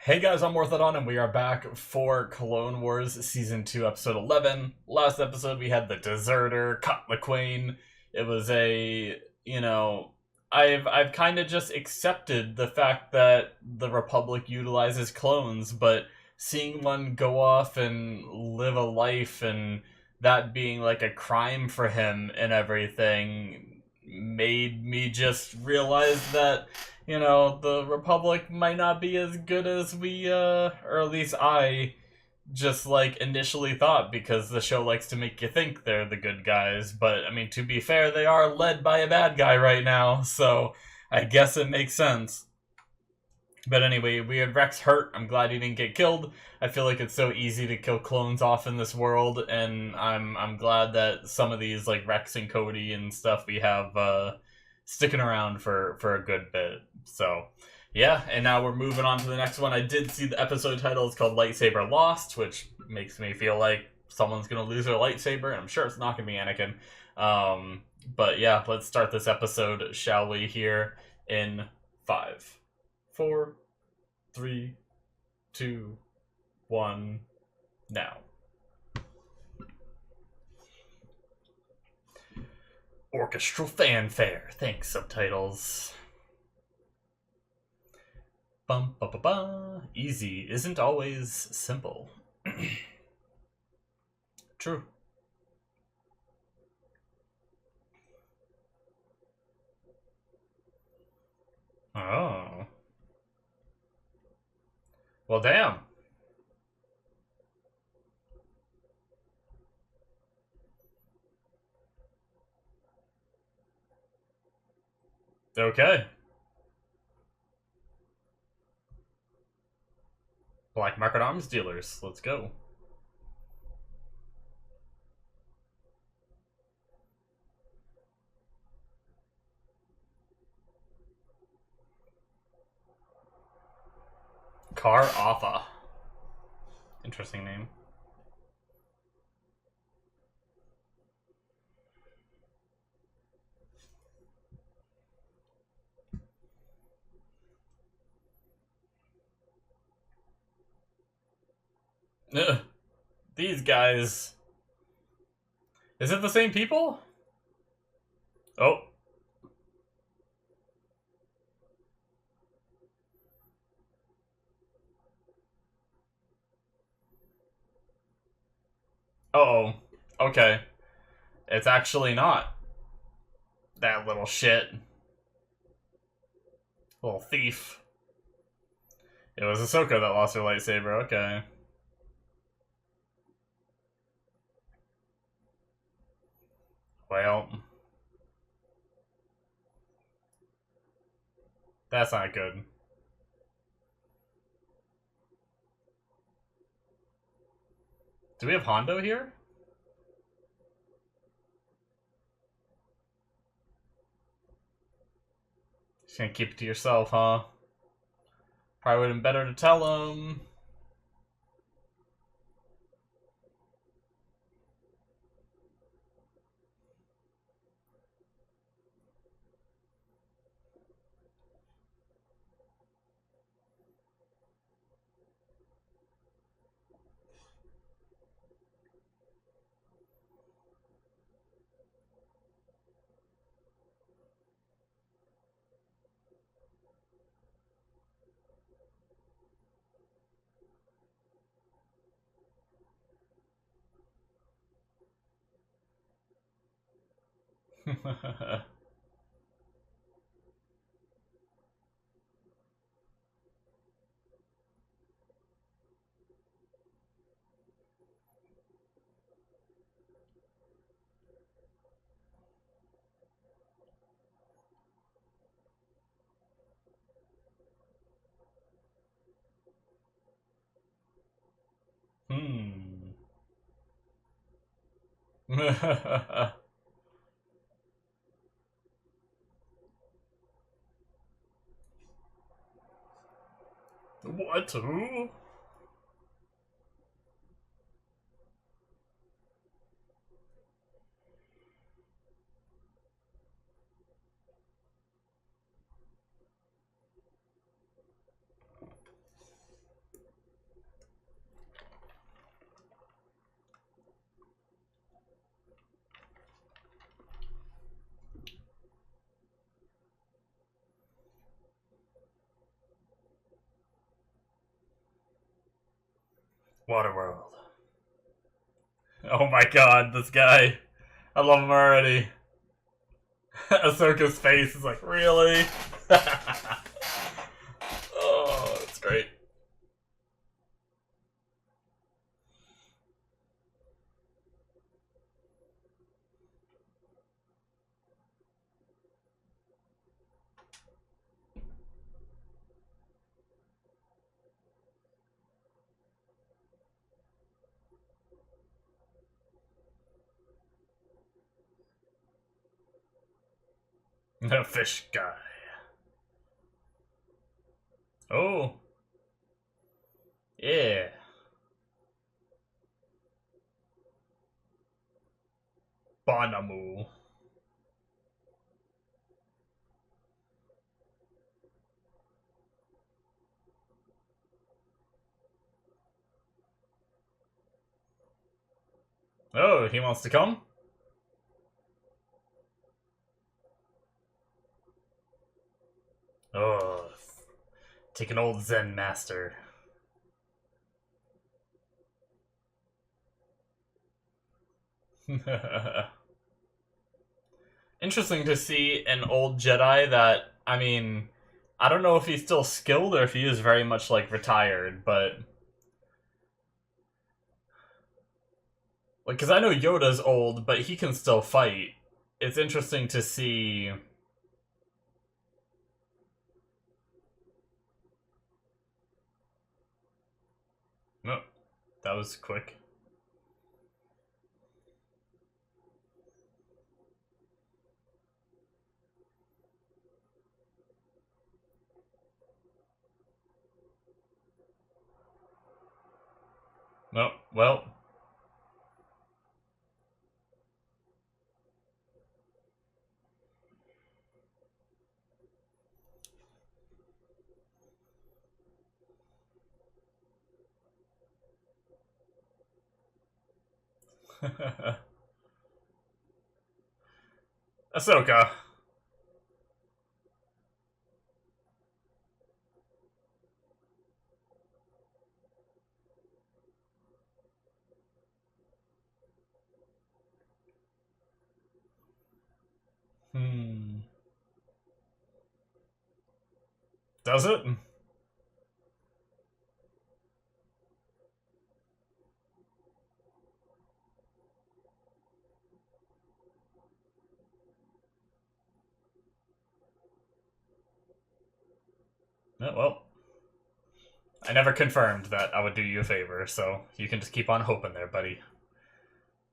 Hey guys, I'm Morthadon, and we are back for Clone Wars Season 2, Episode 11. Last episode, we had the Deserter, Cut McQueen. It was I've kind of just accepted the fact that the Republic utilizes clones, but seeing one go off and live a life and that being like a crime for him and everything made me just realize that the Republic might not be as good as or at least I just like initially thought, because the show likes to make you think they're the good guys. But I mean, to be fair, they are led by a bad guy right now, so I guess it makes sense. But anyway, we had Rex hurt. I'm glad he didn't get killed. I feel like it's so easy to kill clones off in this world, and I'm glad that some of these, like Rex and Cody and stuff, we have sticking around for a good bit. So yeah, and now we're moving on to the next one. I did see the episode title is called Lightsaber Lost, which makes me feel like someone's gonna lose their lightsaber, and I'm sure it's not gonna be Anakin. But yeah, let's start this episode, shall we? Here in 5, 4, 3, 2, 1, now. Orchestral fanfare. Thanks, subtitles. Bum ba ba ba. Easy isn't always simple. True. Oh. Well, damn. Okay. Black market arms dealers. Let's go. Car Alpha. Interesting name. Ugh. These guys. Is it the same people? Oh. Uh-oh. Okay. It's actually not. That little shit. Little thief. It was Ahsoka that lost her lightsaber. Okay. Well. That's not good. Do we have Hondo here? Just gonna keep it to yourself, huh? Probably would have been better to tell him. Hmm. What? Who? Waterworld. Oh my god, this guy. I love him already. Ahsoka's face is like, really? Oh, it's great. The fish guy. Oh. Yeah. Bonamu. Oh, he wants to come? Oh. Take an old Zen master. Interesting to see an old Jedi that, I mean, I don't know if he's still skilled or if he is very much, like, retired, but... Like, because I know Yoda's old, but he can still fight. It's interesting to see... No, that was quick. No, well... Ahsoka. Hmm. Does it? No, well. I never confirmed that I would do you a favor, so you can just keep on hoping there, buddy.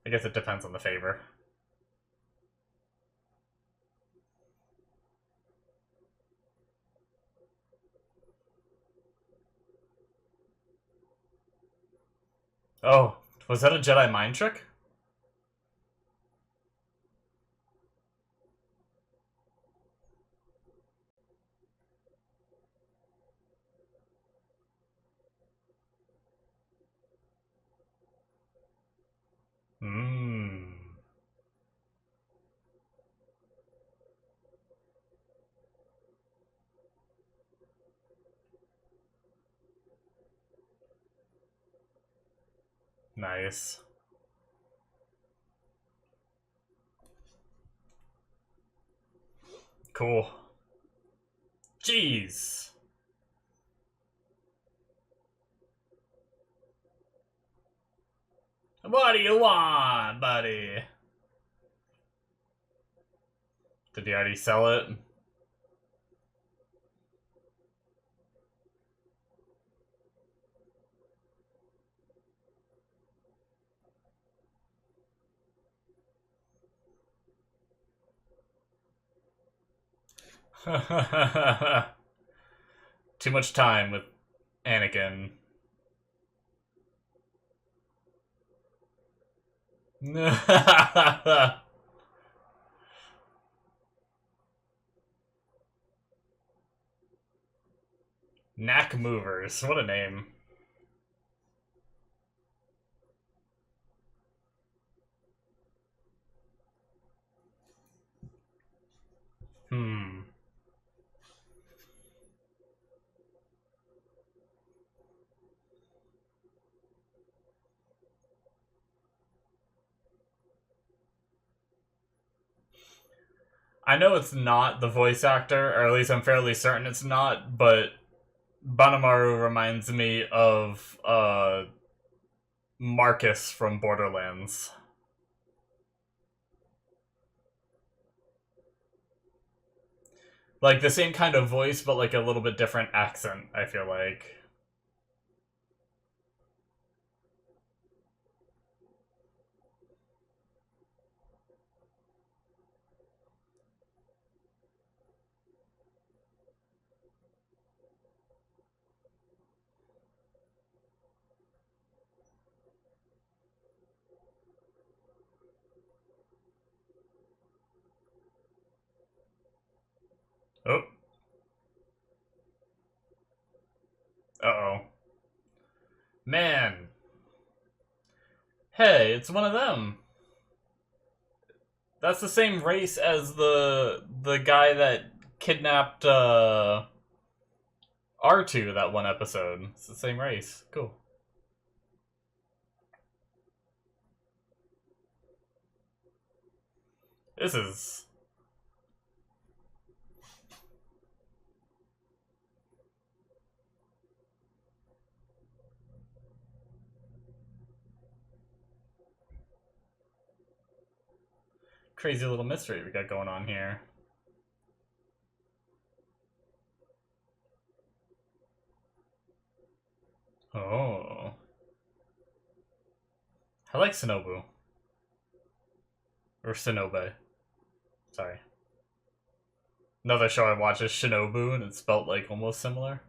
I guess it depends on the favor. Oh, was that a Jedi mind trick? Mmm. Nice. Cool. Jeez. What do you want, buddy? Did he already sell it? Too much time with Anakin. Knack Movers. What a name. Hmm. I know it's not the voice actor, or at least I'm fairly certain it's not, but Banamaru reminds me of Marcus from Borderlands. Like the same kind of voice, but like a little bit different accent, I feel like. Oh. Uh-oh. Man. Hey, it's one of them. That's the same race as the guy that kidnapped R2 that one episode. It's the same race. Cool. This is crazy little mystery we got going on here. Oh. I like Shinobu. Or Sinube. Sorry. Another show I watch is Shinobu, and it's spelt like almost similar.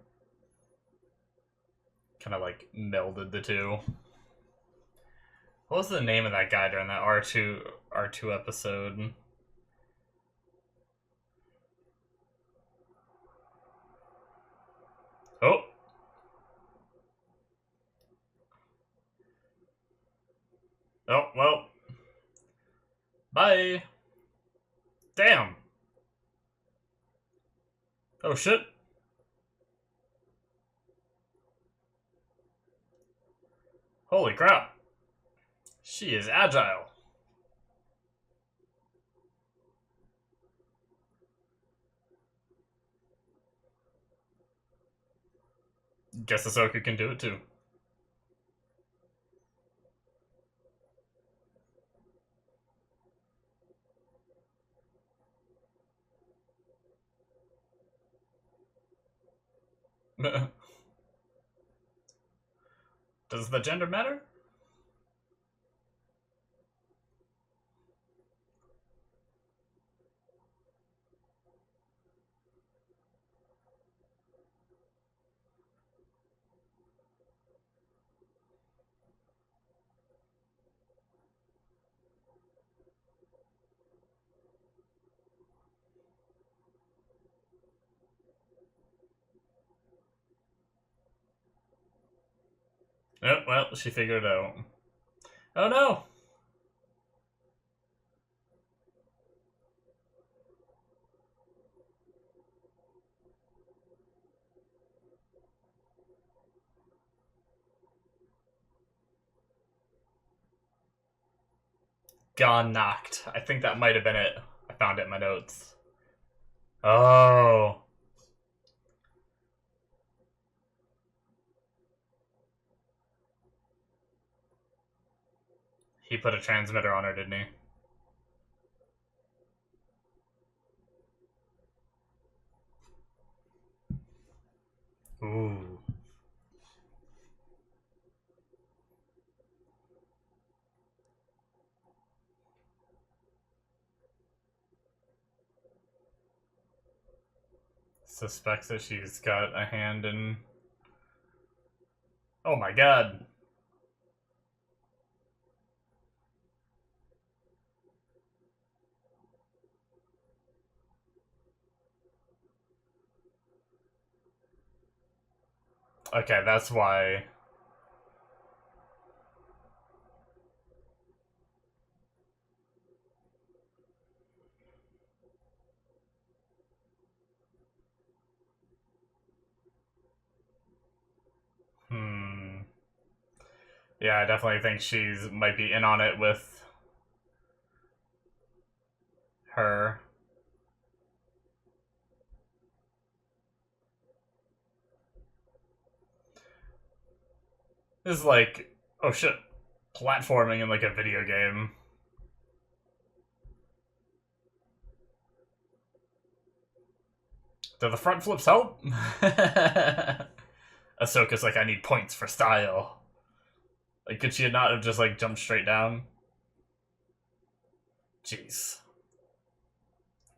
Kind of like melded the two. What was the name of that guy during that R2 episode? Oh. Oh, well. Bye. Damn. Oh shit. Holy crap. She is agile. Guess Ahsoka can do it too. Does the gender matter? Oh, well, she figured it out. Oh no! Gone knocked. I think that might have been it. I found it in my notes. Oh. He put a transmitter on her, didn't he? Ooh. Suspects that she's got a hand in... Oh my god. Okay, that's why... Yeah, I definitely think she's might be in on it with her. This is like, oh shit, platforming in like a video game. Do the front flips help? Ahsoka's like, I need points for style. Like, could she not have just like jumped straight down? Jeez.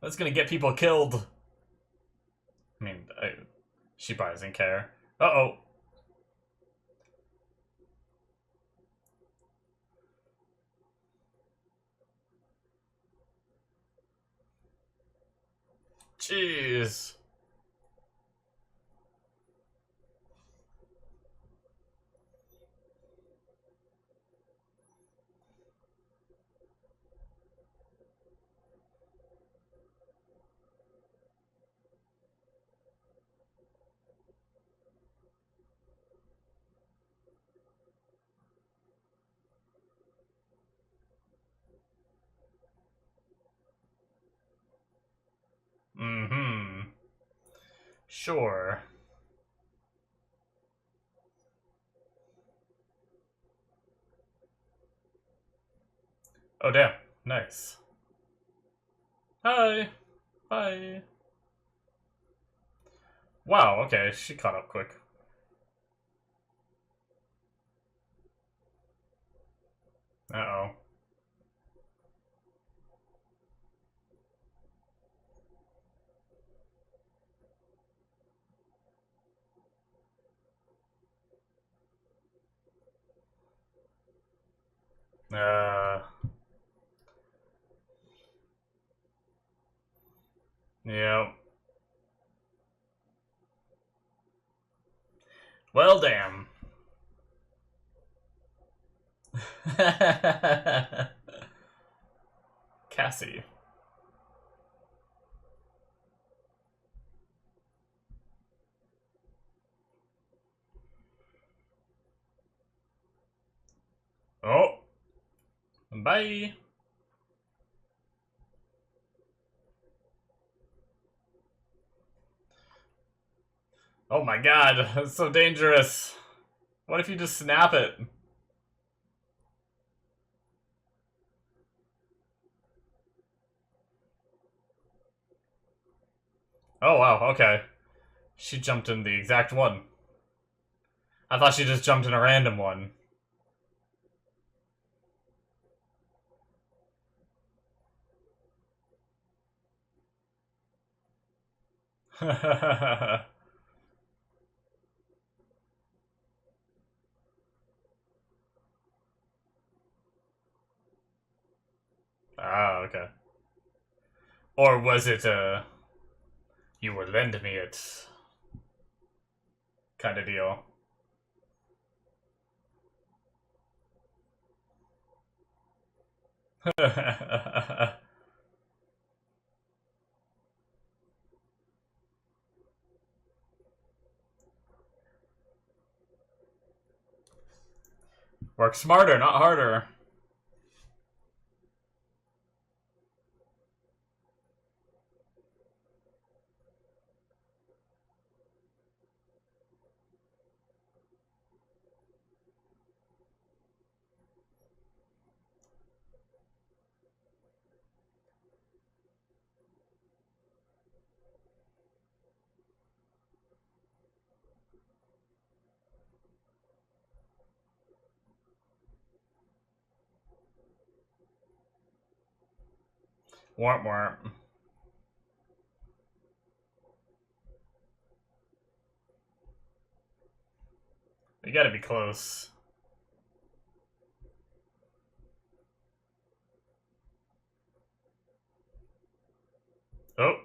That's gonna get people killed. I mean, she probably doesn't care. Uh-oh. Jeez. Mm-hmm. Sure. Oh, damn. Nice. Hi. Hi. Wow, okay, she caught up quick. Uh-oh. Yeah. Well, damn. Cassie. Oh. Bye. Oh my god, that's so dangerous. What if you just snap it? Oh wow, okay. She jumped in the exact one. I thought she just jumped in a random one. Ah, okay. Or was it, you would lend me it kind of deal? Work smarter, not harder. Warp warp. You gotta be close. Oh.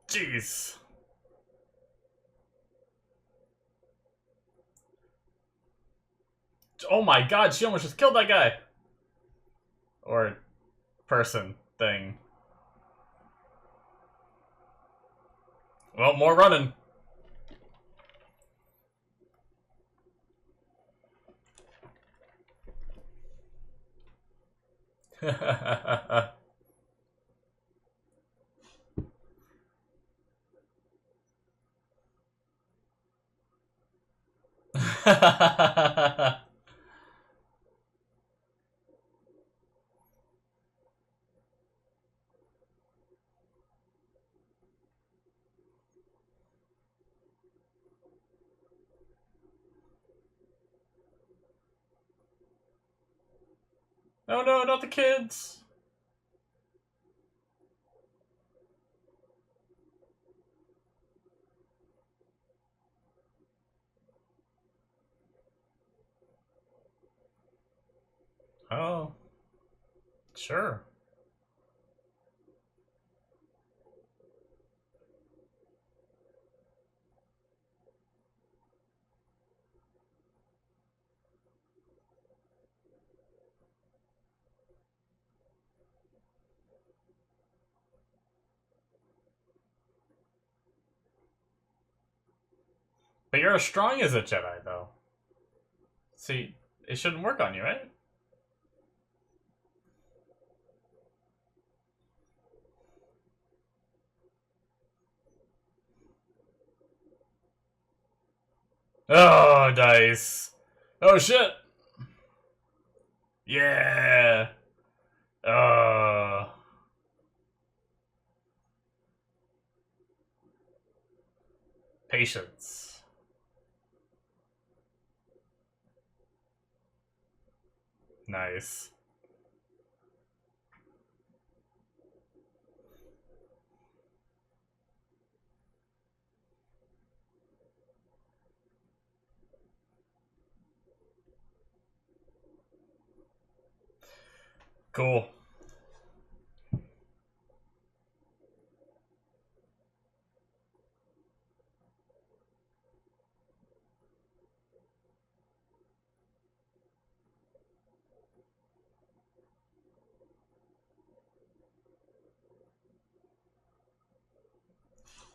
Jeez. Oh my god, she almost just killed that guy. Or person thing. Well, more running. Oh no, not the kids! Oh, sure. But you're as strong as a Jedi, though. See, it shouldn't work on you, right? Oh, dice. Oh, shit. Yeah. Patience. Nice. Cool.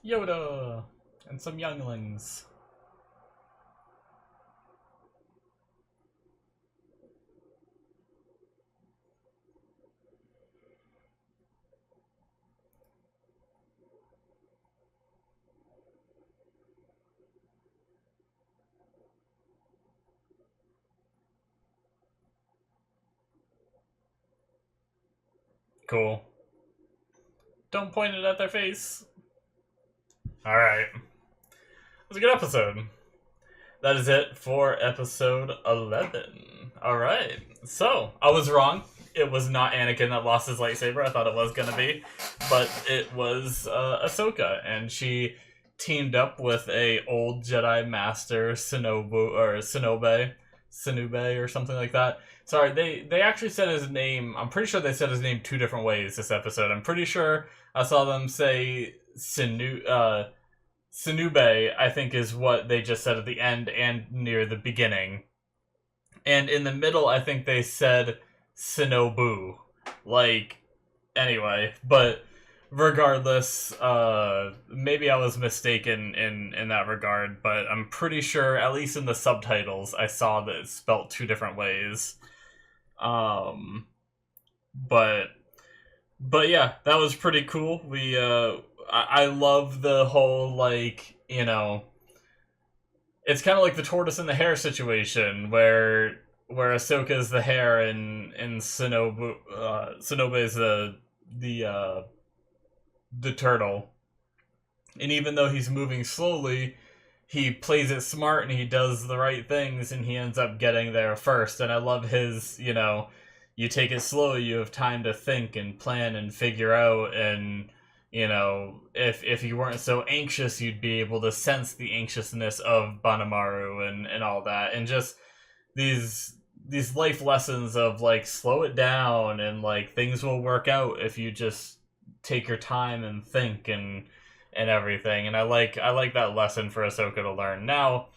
Yoda. And some younglings. Cool. Don't point it at their face. Alright. It was a good episode. That is it for episode 11. Alright. So, I was wrong. It was not Anakin that lost his lightsaber. I thought it was gonna be. But it was Ahsoka. And she teamed up with a old Jedi Master Sinube or something like that. Sorry, they actually said his name. I'm pretty sure they said his name two different ways this episode. I'm pretty sure I saw them say Sinube, I think, is what they just said at the end and near the beginning. And in the middle, I think they said Sinobu. Like, anyway, but regardless, maybe I was mistaken in that regard, but I'm pretty sure, at least in the subtitles, I saw that it's spelt two different ways. But yeah, that was pretty cool. I love the whole, like, you know, it's kind of like the tortoise and the hare situation where Ahsoka is the hare and Shinobu is the turtle. And even though he's moving slowly, he plays it smart and he does the right things and he ends up getting there first. And I love his, you know, you take it slow, you have time to think and plan and figure out, and, you know, if you weren't so anxious, you'd be able to sense the anxiousness of Banamaru and all that. And just these life lessons of, like, slow it down and, like, things will work out if you just take your time and think and everything. And I like that lesson for Ahsoka to learn. Now,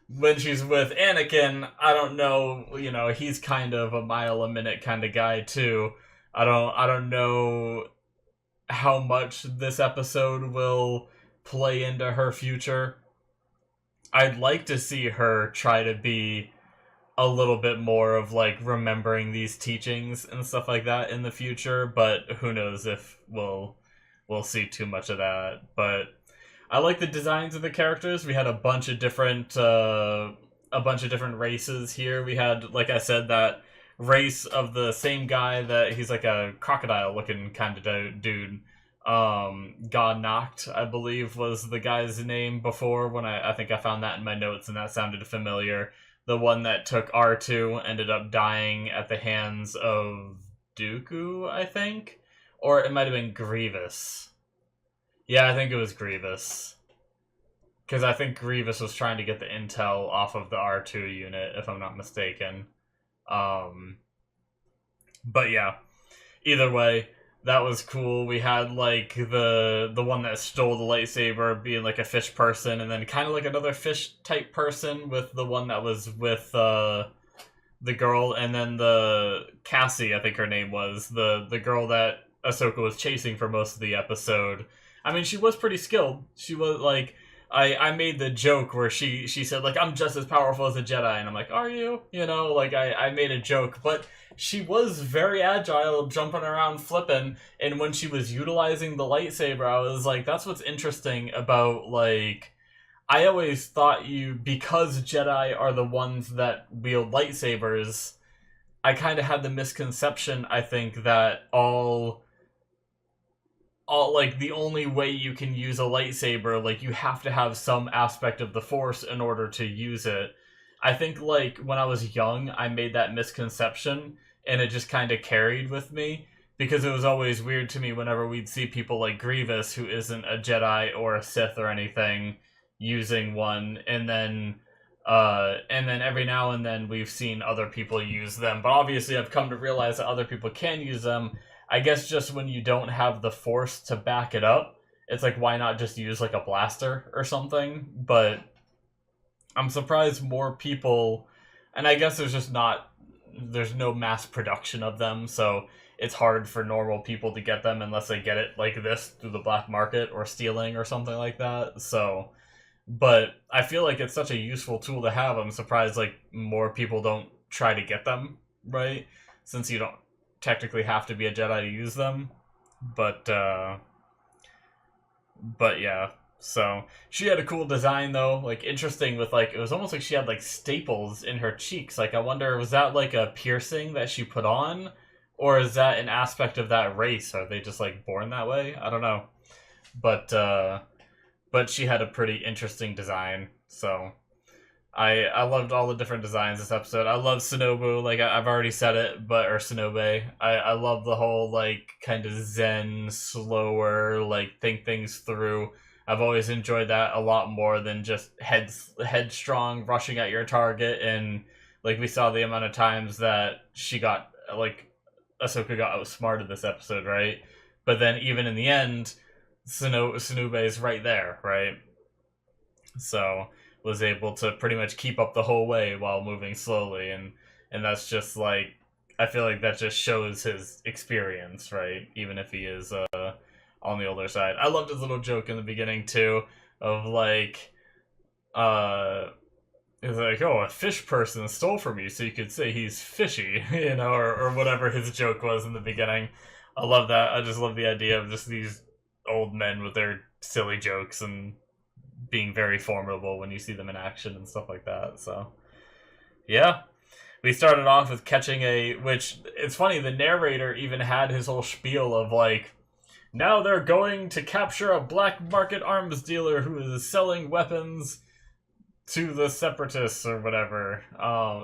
when she's with Anakin, I don't know, you know, he's kind of a mile a minute kind of guy too. I don't know how much this episode will play into her future. I'd like to see her try to be a little bit more of, like, remembering these teachings and stuff like that in the future, but who knows if we'll see too much of that. But I like the designs of the characters. We had a bunch of different a bunch of different races here. We had, like I said, that race of the same guy that he's like a crocodile looking kind of dude. God Knocked, I believe, was the guy's name before when I think I found that in my notes and that sounded familiar. The one that took R2 ended up dying at the hands of Dooku, I think? Or it might have been Grievous. Yeah, I think it was Grievous. Because I think Grievous was trying to get the intel off of the R2 unit, if I'm not mistaken. But yeah, either way, that was cool. We had like the one that stole the lightsaber being like a fish person, and then kind of like another fish type person with the one that was with the girl, and then the Cassie, I think her name was the girl that Ahsoka was chasing for most of the episode. I mean, she was pretty skilled. She was like, I made the joke where she said like, I'm just as powerful as a Jedi, and I'm like, are you? You know, like I made a joke, but she was very agile, jumping around, flipping, and when she was utilizing the lightsaber, I was like, that's what's interesting about, like, I always thought because Jedi are the ones that wield lightsabers, I kind of had the misconception, I think, that like the only way you can use a lightsaber, like you have to have some aspect of the Force in order to use it. I think like when I was young, I made that misconception, and it just kind of carried with me because it was always weird to me whenever we'd see people like Grievous, who isn't a Jedi or a Sith or anything, using one, and then every now and then we've seen other people use them. But obviously, I've come to realize that other people can use them. I guess just when you don't have the Force to back it up, it's like, why not just use like a blaster or something? But I'm surprised more people, and I guess there's no mass production of them, so it's hard for normal people to get them unless they get it like this through the black market or stealing or something like that. So, but I feel like it's such a useful tool to have. I'm surprised like more people don't try to get them, right? Since you don't technically have to be a Jedi to use them. But yeah. So she had a cool design though, like interesting with like, it was almost like she had like staples in her cheeks. Like I wonder, was that like a piercing that she put on? Or is that an aspect of that race? Are they just like born that way? I don't know. But she had a pretty interesting design. So I loved all the different designs this episode. I love Sinube, like I've already said it, or Sinube. I love the whole like kind of zen, slower, like think things through. I've always enjoyed that a lot more than just headstrong, rushing at your target. And like we saw the amount of times that she got like Ahsoka got outsmarted this episode, right? But then even in the end, Sinube is right there, right? So was able to pretty much keep up the whole way while moving slowly, and that's just like, I feel like that just shows his experience, right? Even if he is on the older side. I loved his little joke in the beginning too, of like it's like, oh, a fish person stole from you, so you could say he's fishy, you know, or whatever his joke was in the beginning. I love that. I just love the idea of just these old men with their silly jokes and being very formidable when you see them in action and stuff like that. So yeah, we started off with catching which it's funny, the narrator even had his whole spiel of like, now they're going to capture a black market arms dealer who is selling weapons to the Separatists or whatever,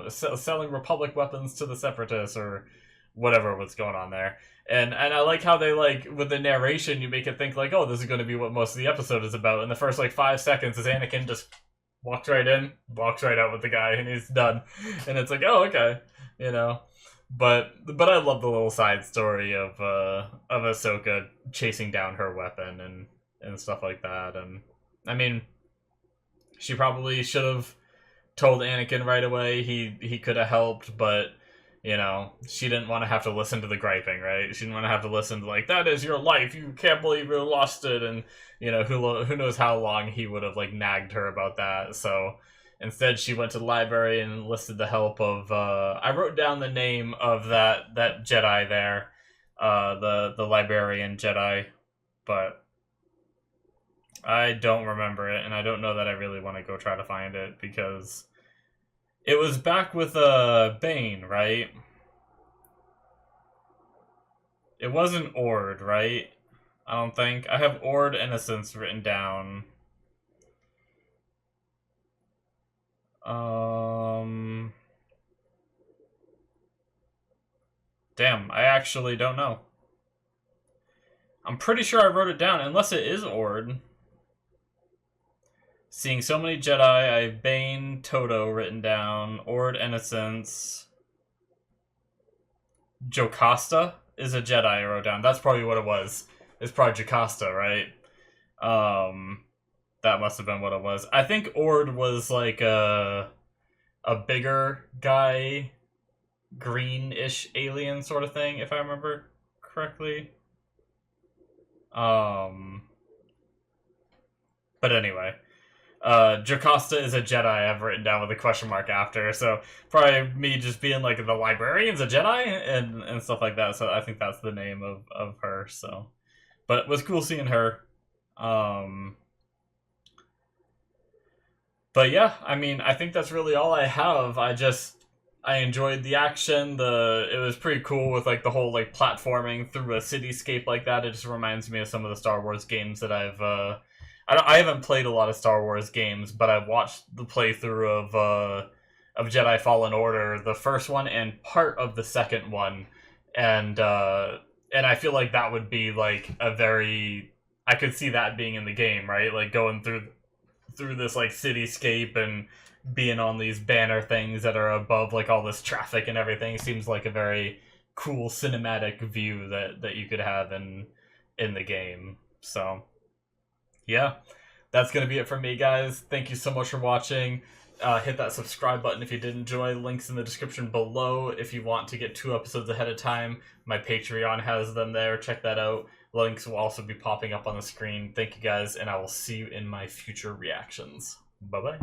selling Republic weapons to the Separatists or whatever was going on there. And I like how they, like, with the narration, you make it think, like, oh, this is going to be what most of the episode is about. In the first, like, 5 seconds, is Anakin just walks right in, walks right out with the guy, and he's done. And it's like, oh, okay, you know. But I love the little side story of Ahsoka chasing down her weapon and stuff like that. And, I mean, she probably should have told Anakin right away. He could have helped, but you know, she didn't want to have to listen to the griping, right? She didn't want to have to listen to, like, that is your life, you can't believe you lost it, and, you know, who knows how long he would have, like, nagged her about that. So instead she went to the library and enlisted the help of, I wrote down the name of that Jedi there, the librarian Jedi, but I don't remember it, and I don't know that I really want to go try to find it, because It was back with Bane, right? It wasn't Ord, right? I don't think. I have Ord Innocence written down. Damn, I actually don't know. I'm pretty sure I wrote it down, unless it is Ord. Seeing so many Jedi, I have Bane, Toto written down, Ord Innocence. Jocasta is a Jedi I wrote down. That's probably what it was. It's probably Jocasta, right? That must have been what it was. I think Ord was like a bigger guy, greenish alien sort of thing, if I remember correctly. But anyway, Jocasta is a Jedi I've written down with a question mark after, so probably me just being like the librarian's a Jedi and stuff like that. So I think that's the name of her. So, but it was cool seeing her. But yeah, I mean, I think that's really all I have. I enjoyed the action. It was pretty cool with like the whole like platforming through a cityscape like that. It just reminds me of some of the Star Wars games that I haven't played a lot of Star Wars games, but I've watched the playthrough of Jedi Fallen Order, the first one and part of the second one, and I feel like that would be like I could see that being in the game, right? Like going through this like cityscape and being on these banner things that are above like all this traffic and everything seems like a very cool cinematic view that you could have in the game. So yeah, that's gonna be it for me, guys. Thank you so much for watching. Hit that subscribe button if you did enjoy. Links in the description below if you want to get 2 episodes ahead of time. My Patreon has them there. Check that out. Links will also be popping up on the screen. Thank you guys, and I will see you in my future reactions. Bye-bye.